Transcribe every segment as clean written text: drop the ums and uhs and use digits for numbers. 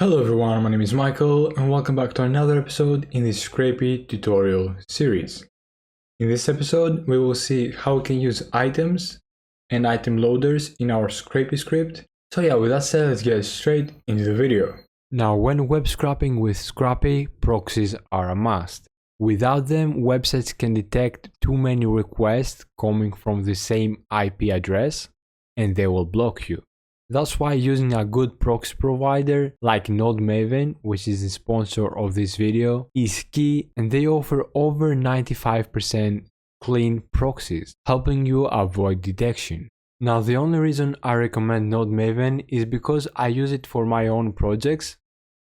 Hello everyone, my name is Michael and welcome back to another episode in the Scrapy Tutorial Series. In this episode, we will see how we can use items and item loaders in our Scrapy script. So yeah, with that said, let's get straight into the video. Now, when web scraping with Scrapy, proxies are a must. Without them, websites can detect too many requests coming from the same IP address and they will block you. That's why using a good proxy provider like NodeMaven, which is the sponsor of this video, is key, and they offer over 95% clean proxies, helping you avoid detection. Now, the only reason I recommend NodeMaven is because I use it for my own projects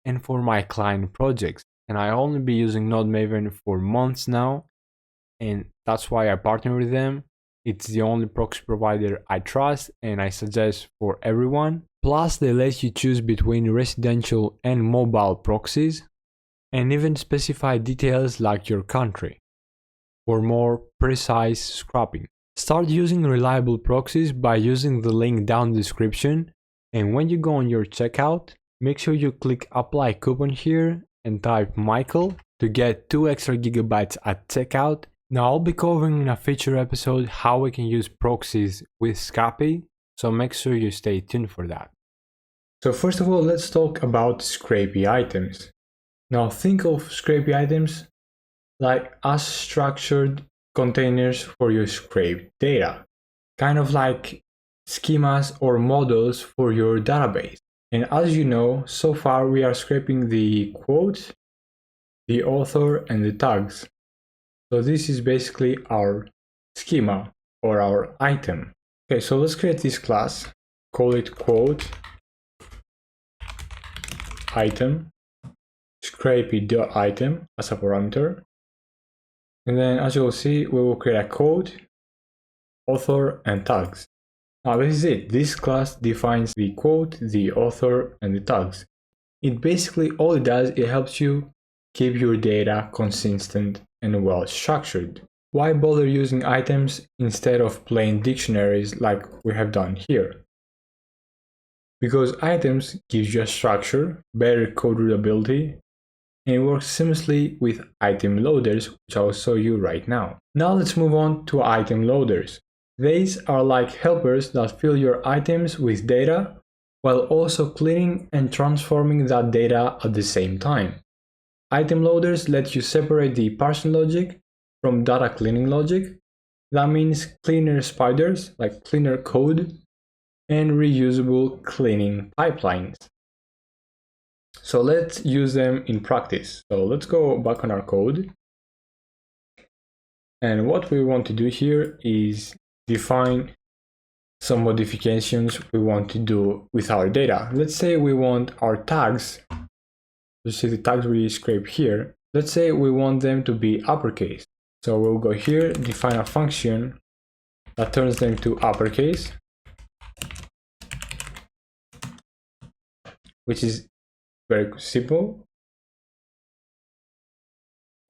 and for my client projects, and I only be using NodeMaven for months now, and that's why I partner with them. It's the only proxy provider I trust and I suggest for everyone. Plus, they let you choose between residential and mobile proxies and even specify details like your country for more precise scrapping. Start using reliable proxies by using the link down in the description, and when you go on your checkout, make sure you click apply coupon here and type Michael to get 2 extra gigabytes at checkout. Now, I'll be covering in a future episode how we can use proxies with Scrapy, so make sure you stay tuned for that. So first of all, let's talk about Scrapy items. Now, think of Scrapy items like as structured containers for your scraped data, kind of like schemas or models for your database. And as you know, so far we are scraping the quote, the author, and the tags. So this is basically our schema or our item. Okay, so let's create this class, call it quote item, scrapy.item as a parameter. And then as you'll see, we will create a quote, author, and tags. Now this is it. This class defines the quote, the author, and the tags. It basically, all it does, it helps you keep your data consistent and well structured. Why bother using items instead of plain dictionaries like we have done here? Because items gives you a structure, better code readability, and it works seamlessly with item loaders, which I'll show you right now. Now let's move on to item loaders. These are like helpers that fill your items with data while also cleaning and transforming that data at the same time. Item loaders let you separate the parsing logic from data cleaning logic. That means cleaner spiders, like cleaner code, and reusable cleaning pipelines. So let's use them in practice. So let's go back on our code. And what we want to do here is define some modifications we want to do with our data. Let's say we want our tags. You see the tags we scrape here. Let's say we want them to be uppercase. So we'll go here, define a function that turns them to uppercase, which is very simple.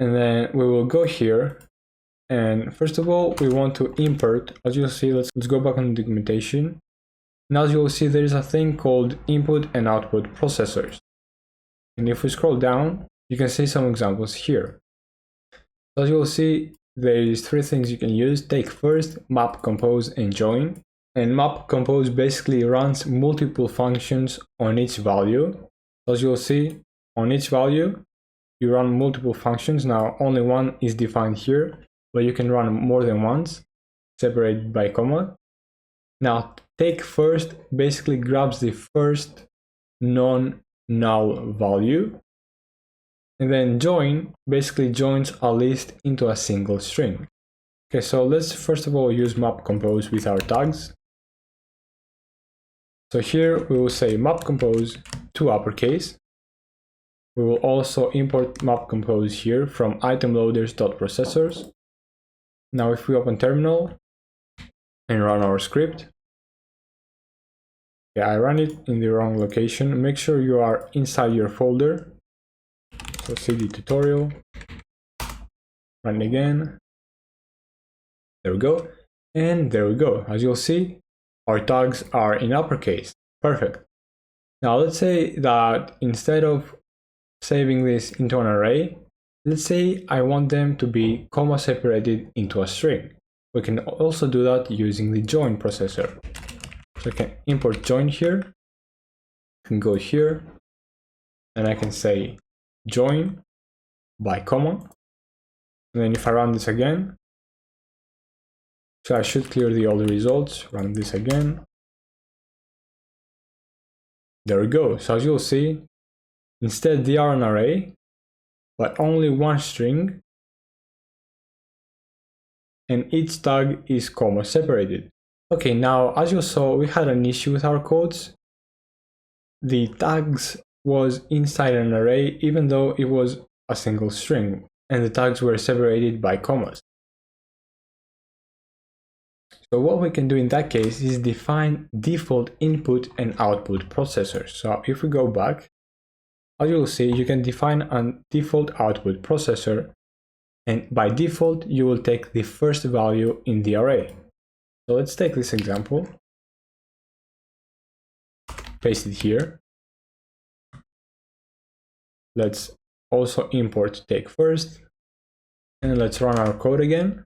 And then we will go here. And first of all, we want to import, as you'll see, let's go back on the documentation. Now as you'll see, there is a thing called input and output processors. And if we scroll down, you can see some examples here. As you will see, there is 3 things you can use: TakeFirst, MapCompose, and join. And MapCompose basically runs multiple functions on each value. As you will see, on each value, you run multiple functions. Now, only one is defined here, but you can run more than once, separated by comma. Now, TakeFirst basically grabs the first non-null value, and then join basically joins a list into a single string. Okay, so let's first of all use MapCompose with our tags. So here we will say MapCompose to uppercase. We will also import MapCompose here from ItemLoaders.processors. Now if we open terminal and run our script, yeah, I ran it in the wrong location. Make sure you are inside your folder. So cd tutorial, run again. There we go. And there we go. As you'll see, our tags are in uppercase. Perfect. Now let's say that instead of saving this into an array, let's say I want them to be comma separated into a string. We can also do that using the join processor. So I can import join here, I can go here, and I can say join by comma. And then if I run this again, so I should clear the old results, run this again. There we go. So as you'll see, instead they are an array, but only one string, and each tag is comma separated. Okay, now as you saw, we had an issue with our codes. The tags was inside an array even though it was a single string, and the tags were separated by commas. So what we can do in that case is define default input and output processors. So if we go back, as you'll see, you can define a default output processor, and by default you will take the first value in the array. So let's take this example, paste it here. Let's also import TakeFirst, and let's run our code again.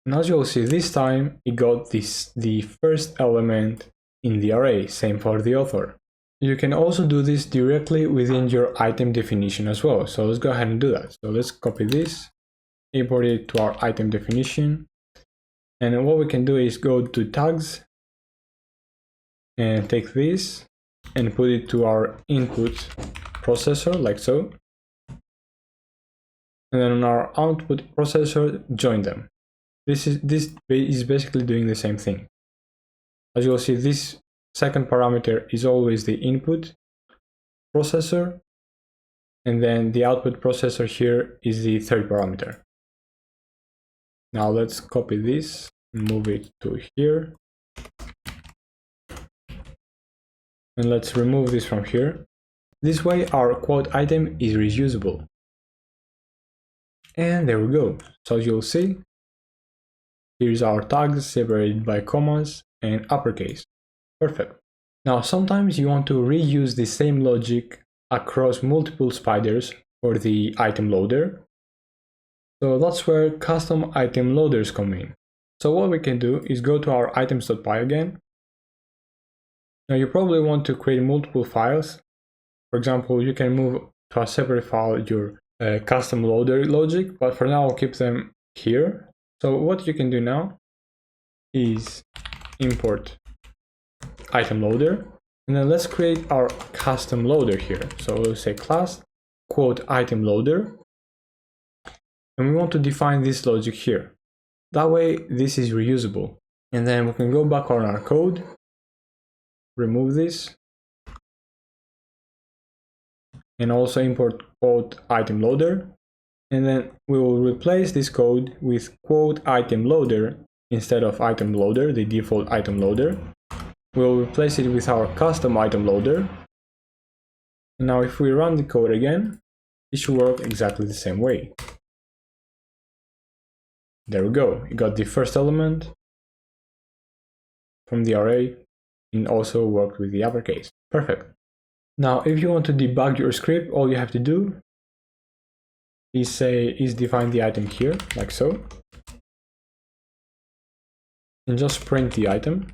And as you'll see, this time it got the first element in the array, same for the author. You can also do this directly within your item definition as well. So let's go ahead and do that. So let's copy this, import it to our item definition. And what we can do is go to tags and take this and put it to our input processor like so. And then on our output processor, join them. This is basically doing the same thing. As you'll see, this second parameter is always the input processor, and then the output processor here is the third parameter. Now let's copy this, move it to here, and let's remove this from here. This way our quote item is reusable. And there we go. So as you'll see, here's our tags separated by commas and uppercase. Perfect. Now sometimes you want to reuse the same logic across multiple spiders for the item loader. So that's where custom item loaders come in. So what we can do is go to our items.py again. Now you probably want to create multiple files. For example, you can move to a separate file your custom loader logic, but for now I'll keep them here. So what you can do now is import item loader, and then let's create our custom loader here. So we'll say class quote item loader, and we want to define this logic here. That way this is reusable. And then we can go back on our code, remove this, and also import quote item loader. And then we will replace this code with quote item loader instead of item loader, the default item loader. We'll replace it with our custom item loader. Now if we run the code again, it should work exactly the same way. There we go. You got the first element from the array and also worked with the uppercase. Perfect. Now if you want to debug your script, all you have to do is define the item here, like so, and just print the item.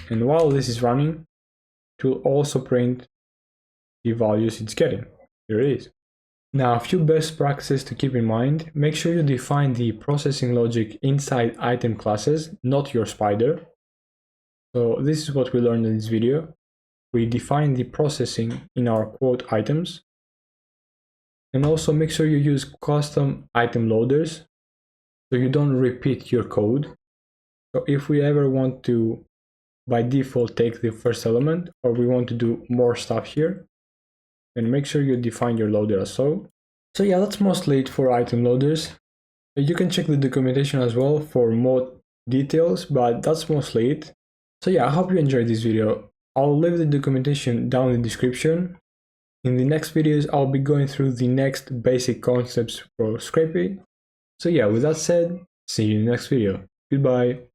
And while this is running, it will also print the values it's getting. Here it is. Now, a few best practices to keep in mind. Make sure you define the processing logic inside item classes, not your spider. So this is what we learned in this video. We define the processing in our quote items. And also make sure you use custom item loaders so you don't repeat your code. So if we ever want to, by default, take the first element, or we want to do more stuff here, then make sure you define your loader as so. So yeah, that's mostly it for item loaders. You can check the documentation as well for more details, but that's mostly it. So yeah, I hope you enjoyed this video. I'll leave the documentation down in the description. In the next videos, I'll be going through the next basic concepts for Scrapy. So yeah, with that said, see you in the next video. Goodbye.